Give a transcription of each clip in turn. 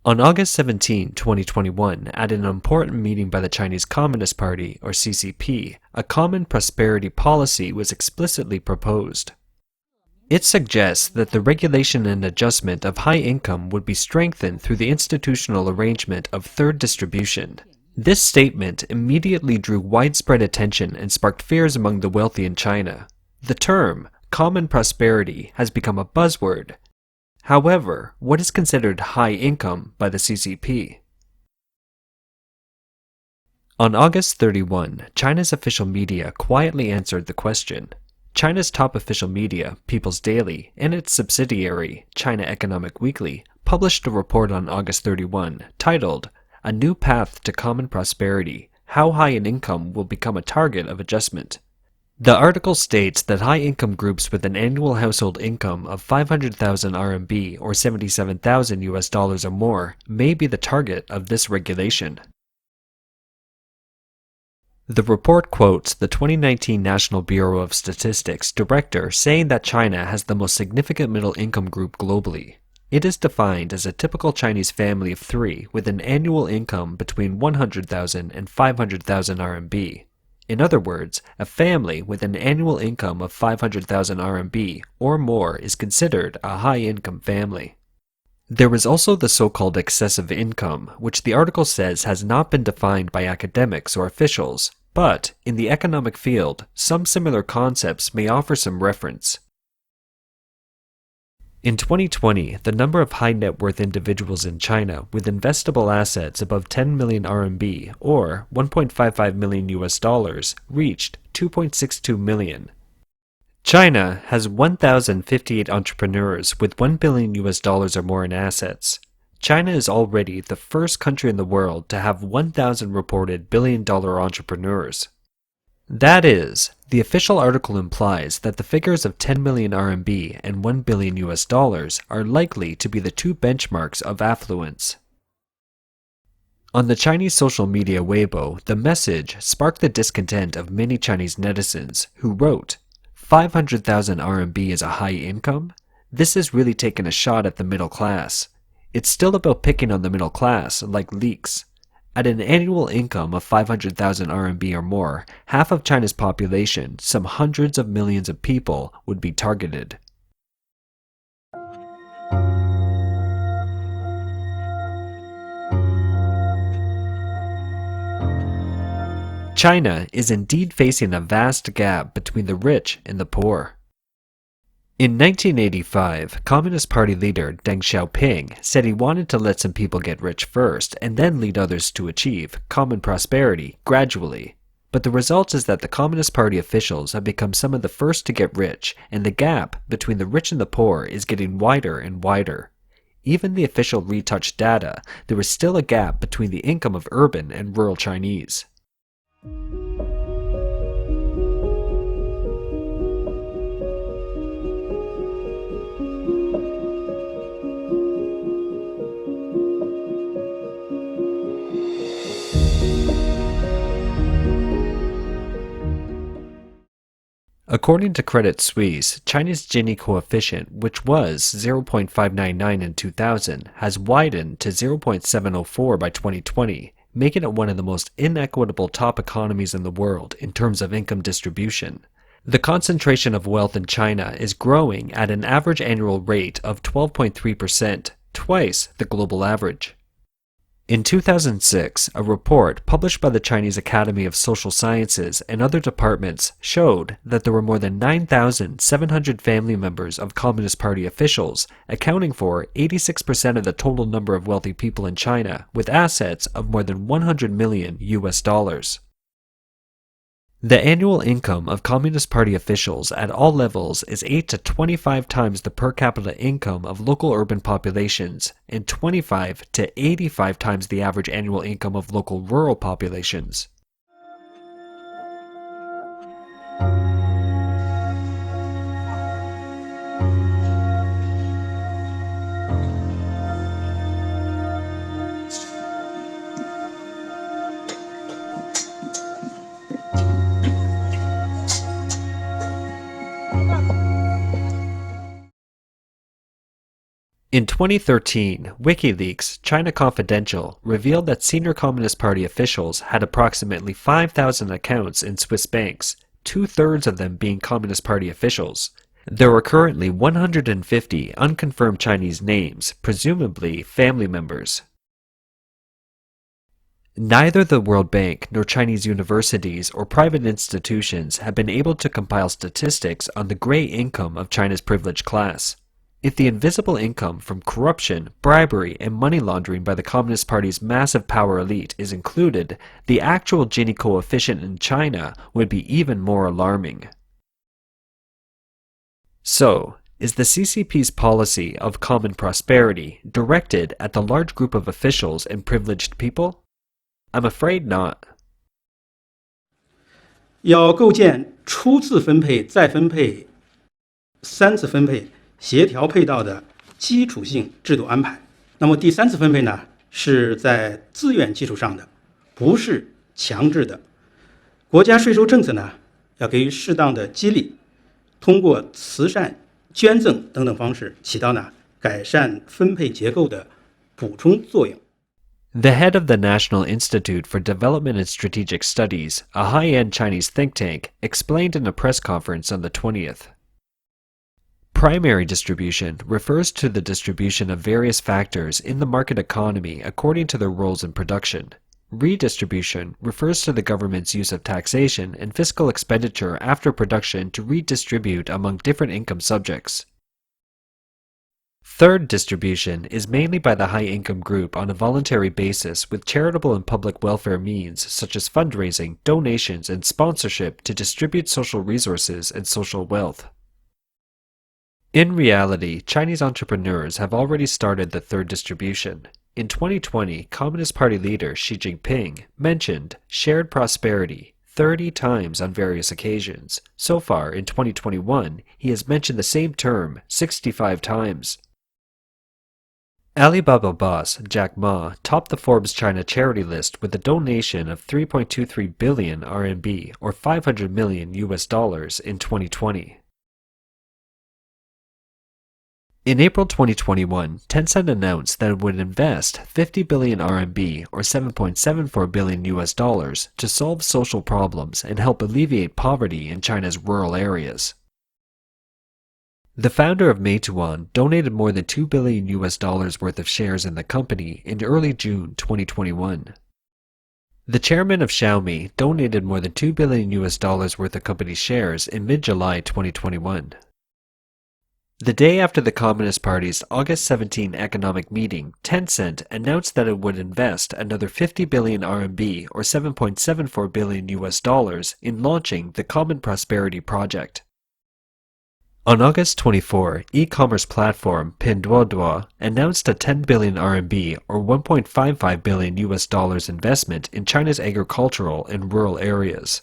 On August 17, 2021, at an important meeting by the Chinese Communist Party, or CCP, a common prosperity policy was explicitly proposed. It suggests that the regulation and adjustment of high income would be strengthened through the institutional arrangement of third distribution. This statement immediately drew widespread attention and sparked fears among the wealthy in China. The term, common prosperity, has become a buzzword. However, what is considered high income by the CCP? On August 31, China's official media quietly answered the question. China's top official media, People's Daily, and its subsidiary, China Economic Weekly, published a report on August 31 titled, "A New Path to Common Prosperity: How High an Income Will Become a Target of Adjustment." The article states that high-income groups with an annual household income of 500,000 RMB or $77,000 or more may be the target of this regulation. The report quotes the 2019 National Bureau of Statistics director saying that China has the most significant middle-income group globally. It is defined as a typical Chinese family of three with an annual income between 100,000 and 500,000 RMB. In other words, a family with an annual income of 500,000 RMB or more is considered a high-income family. There is also the so-called excessive income, which the article says has not been defined by academics or officials, but in the economic field, some similar concepts may offer some reference. In 2020, the number of high net worth individuals in China with investable assets above 10 million RMB or $1.55 million reached 2.62 million. China has 1,058 entrepreneurs with $1 billion or more in assets. China is already the first country in the world to have 1,000 reported billion-dollar entrepreneurs. That is, the official article implies that the figures of 10 million RMB and $1 billion are likely to be the two benchmarks of affluence. On the Chinese social media Weibo, the message sparked the discontent of many Chinese netizens who wrote, 500,000 RMB is a high income? This is really taking a shot at the middle class. It's still about picking on the middle class, like leaks. At an annual income of 500,000 RMB or more, half of China's population, some hundreds of millions of people, would be targeted. China is indeed facing a vast gap between the rich and the poor. In 1985, Communist Party leader Deng Xiaoping said he wanted to let some people get rich first and then lead others to achieve common prosperity gradually. But the result is that the Communist Party officials have become some of the first to get rich, and the gap between the rich and the poor is getting wider and wider. Even the official retouched data, there is still a gap between the income of urban and rural Chinese. According to Credit Suisse, China's Gini coefficient, which was 0.599 in 2000, has widened to 0.704 by 2020, making it one of the most inequitable top economies in the world in terms of income distribution. The concentration of wealth in China is growing at an average annual rate of 12.3%, twice the global average. In 2006, a report published by the Chinese Academy of Social Sciences and other departments showed that there were more than 9,700 family members of Communist Party officials, accounting for 86% of the total number of wealthy people in China, with assets of more than $100 million. The annual income of Communist Party officials at all levels is 8 to 25 times the per capita income of local urban populations and 25 to 85 times the average annual income of local rural populations. In 2013, WikiLeaks China Confidential revealed that senior Communist Party officials had approximately 5,000 accounts in Swiss banks, two-thirds of them being Communist Party officials. There are currently 150 unconfirmed Chinese names, presumably family members. Neither the World Bank nor Chinese universities or private institutions have been able to compile statistics on the gray income of China's privileged class. If the invisible income from corruption, bribery, and money laundering by the Communist Party's massive power elite is included, the actual Gini coefficient in China would be even more alarming. So, is the CCP's policy of common prosperity directed at the large group of officials and privileged people? I'm afraid not. 要构建初次分配、再分配、三次分配协调配套的基础性制度安排。那么第三次分配呢，是在自愿基础上的，不是强制的。国家税收政策呢，要给予适当的激励，通过慈善、捐赠等等方式，起到改善分配结构的补充作用。The head of the National Institute for Development and Strategic Studies, a high-end Chinese think tank, explained in a press conference on the 20th. Primary distribution refers to the distribution of various factors in the market economy according to their roles in production. Redistribution refers to the government's use of taxation and fiscal expenditure after production to redistribute among different income subjects. Third distribution is mainly by the high-income group on a voluntary basis with charitable and public welfare means such as fundraising, donations, and sponsorship to distribute social resources and social wealth. In reality, Chinese entrepreneurs have already started the third distribution. In 2020, Communist Party leader Xi Jinping mentioned shared prosperity 30 times on various occasions. So far, in 2021, he has mentioned the same term 65 times. Alibaba boss Jack Ma topped the Forbes China charity list with a donation of 3.23 billion RMB or $500 million in 2020. In April 2021, Tencent announced that it would invest 50 billion RMB or $7.74 billion to solve social problems and help alleviate poverty in China's rural areas. The founder of Meituan donated more than $2 billion worth of shares in the company in early June 2021. The chairman of Xiaomi donated more than $2 billion worth of company shares in mid-July 2021. The day after the Communist Party's August 17 economic meeting, Tencent announced that it would invest another 50 billion RMB or $7.74 billion in launching the Common Prosperity Project. On August 24, e-commerce platform Pinduoduo announced a 10 billion RMB or $1.55 billion investment in China's agricultural and rural areas.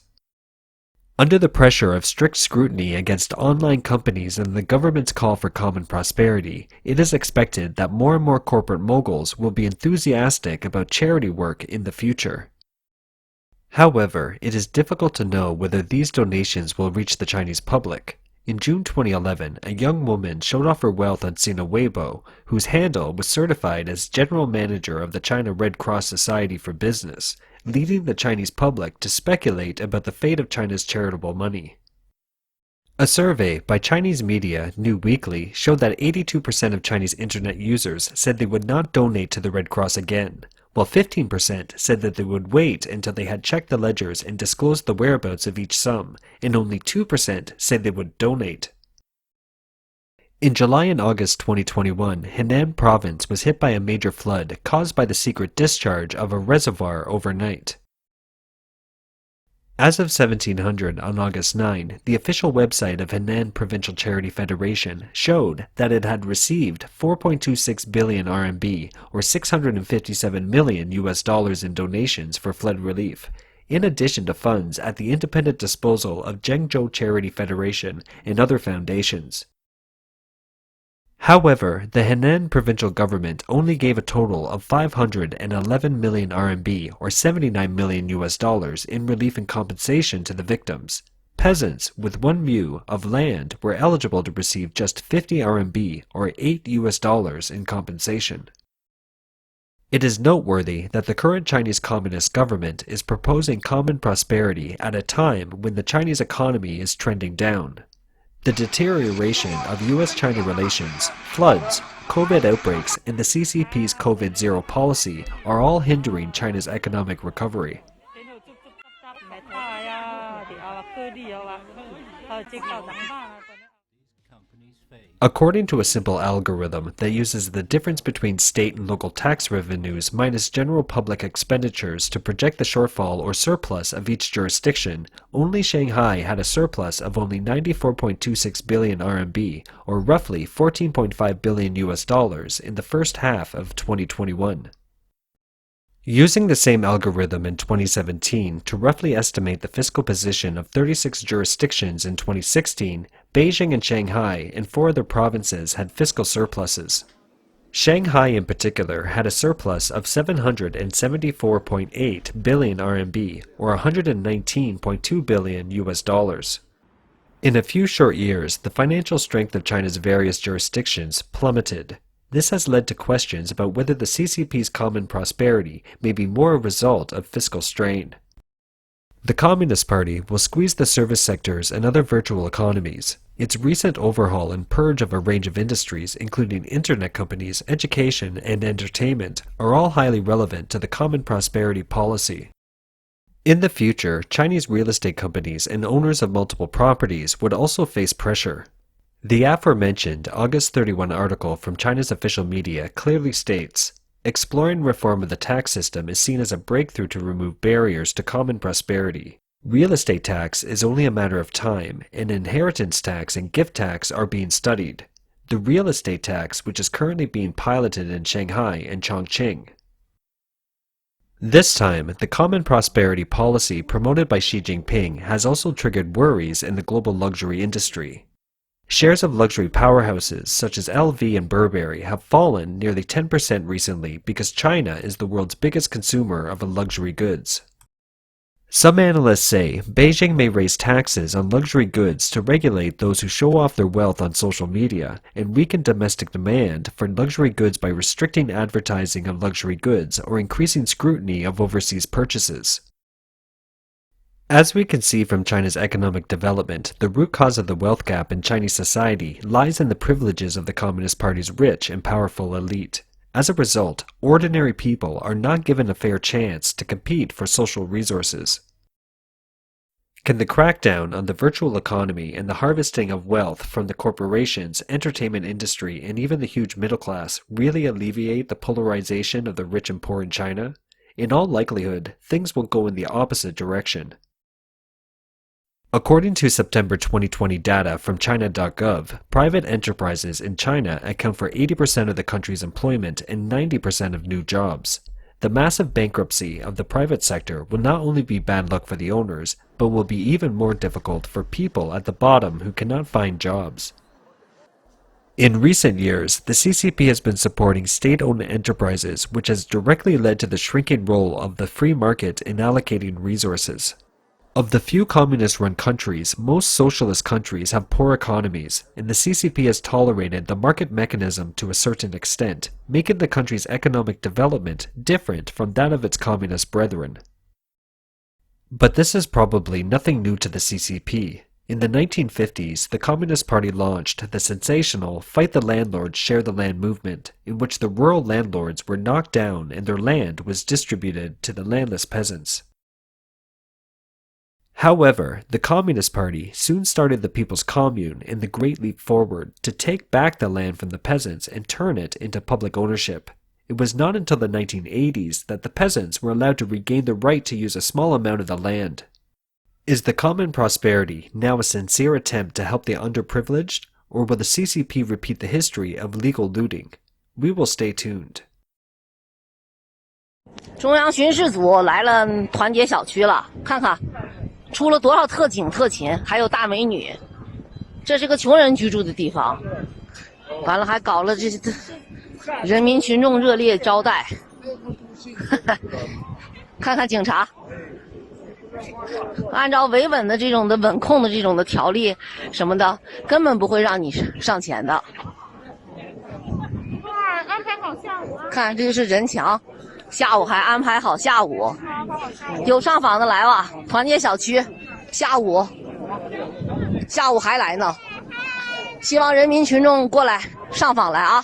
Under the pressure of strict scrutiny against online companies and the government's call for common prosperity, it is expected that more and more corporate moguls will be enthusiastic about charity work in the future. However, it is difficult to know whether these donations will reach the Chinese public. In June 2011, a young woman showed off her wealth on Sina Weibo, whose handle was certified as General Manager of the China Red Cross Society for Business, leading the Chinese public to speculate about the fate of China's charitable money. A survey by Chinese media New Weekly showed that 82% of Chinese internet users said they would not donate to the Red Cross again, while 15% said that they would wait until they had checked the ledgers and disclosed the whereabouts of each sum, and only 2% said they would donate. In July and August 2021, Henan province was hit by a major flood caused by the secret discharge of a reservoir overnight. As of 1700 on August 9, the official website of Henan Provincial Charity Federation showed that it had received 4.26 billion RMB or $657 million in donations for flood relief, in addition to funds at the independent disposal of Zhengzhou Charity Federation and other foundations. However, the Henan provincial government only gave a total of 511 million RMB or $79 million in relief and compensation to the victims. peasants with 1 mu of land were eligible to receive just 50 RMB or $8 in compensation. It is noteworthy that the current Chinese Communist government is proposing common prosperity at a time when the Chinese economy is trending down. The deterioration of U.S.-China relations, floods, COVID outbreaks, and the CCP's COVID-0 policy are all hindering China's economic recovery. According to a simple algorithm that uses the difference between state and local tax revenues minus general public expenditures to project the shortfall or surplus of each jurisdiction, only Shanghai had a surplus of only 94.26 billion RMB, or roughly $14.5 billion in the first half of 2021. Using the same algorithm in 2017 to roughly estimate the fiscal position of 36 jurisdictions in 2016, Beijing and Shanghai and 4 other provinces had fiscal surpluses. Shanghai in particular had a surplus of 774.8 billion RMB, or $119.2 billion. In a few short years, the financial strength of China's various jurisdictions plummeted. This has led to questions about whether the CCP's common prosperity may be more a result of fiscal strain. The Communist Party will squeeze the service sectors and other virtual economies. Its recent overhaul and purge of a range of industries, including internet companies, education, and entertainment, are all highly relevant to the common prosperity policy. In the future, Chinese real estate companies and owners of multiple properties would also face pressure. The aforementioned August 31 article from China's official media clearly states, exploring reform of the tax system is seen as a breakthrough to remove barriers to common prosperity. Real estate tax is only a matter of time, and inheritance tax and gift tax are being studied. The real estate tax, which is currently being piloted in Shanghai and Chongqing. This time, the common prosperity policy promoted by Xi Jinping has also triggered worries in the global luxury industry. Shares of luxury powerhouses such as LV and Burberry have fallen nearly 10% recently because China is the world's biggest consumer of luxury goods. Some analysts say Beijing may raise taxes on luxury goods to regulate those who show off their wealth on social media and weaken domestic demand for luxury goods by restricting advertising of luxury goods or increasing scrutiny of overseas purchases. As we can see from China's economic development, the root cause of the wealth gap in Chinese society lies in the privileges of the Communist Party's rich and powerful elite. As a result, ordinary people are not given a fair chance to compete for social resources. Can the crackdown on the virtual economy and the harvesting of wealth from the corporations, entertainment industry, and even the huge middle class really alleviate the polarization of the rich and poor in China? In all likelihood, things will go in the opposite direction. According to September 2020 data from China.gov, private enterprises in China account for 80% of the country's employment and 90% of new jobs. The massive bankruptcy of the private sector will not only be bad luck for the owners, but will be even more difficult for people at the bottom who cannot find jobs. In recent years, the CCP has been supporting state-owned enterprises, which has directly led to the shrinking role of the free market in allocating resources. Of the few communist-run countries, most socialist countries have poor economies, and the CCP has tolerated the market mechanism to a certain extent, making the country's economic development different from that of its communist brethren. But this is probably nothing new to the CCP. In the 1950s, the Communist Party launched the sensational Fight the Landlords, Share the Land movement, in which the rural landlords were knocked down and their land was distributed to the landless peasants. However, the Communist Party soon started the People's Commune in the Great Leap Forward to take back the land from the peasants and turn it into public ownership. It was not until the 1980s that the peasants were allowed to regain the right to use a small amount of the land. Is the common prosperity now a sincere attempt to help the underprivileged, or will the CCP repeat the history of legal looting? We will stay tuned. 中央巡视组来了团结小区了，看看出了多少特警特勤，还有大美女。这是个穷人居住的地方，完了还搞了这人民群众热烈招待。看看警察，按照维稳的这种的稳控的这种的条例什么的，根本不会让你上前的。安排好下午啊！看，这就是人墙，下午还安排好下午，有上访的来吧？团结小区，下午还来呢。希望人民群众过来上访来啊！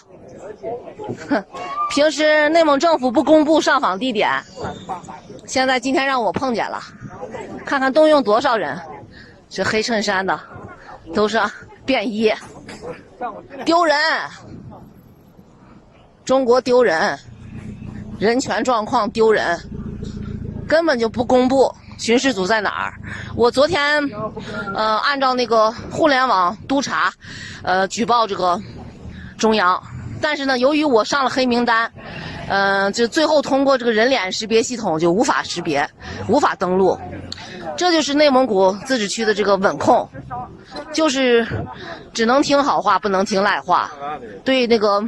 平时内蒙政府不公布上访地点，今天让我碰见了，看看动用多少人，这黑衬衫的都是便衣，丢人！中国丢人，人权状况丢人，根本就不公布巡视组在哪儿。我昨天按照那个互联网督查举报这个中央，但是呢由于我上了黑名单，就最后通过这个人脸识别系统就无法识别，无法登录。这就是内蒙古自治区的这个稳控，就是只能听好话不能听赖话，对那个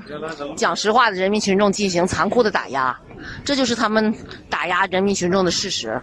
讲实话的人民群众进行残酷的打压，这就是他们打压人民群众的事实。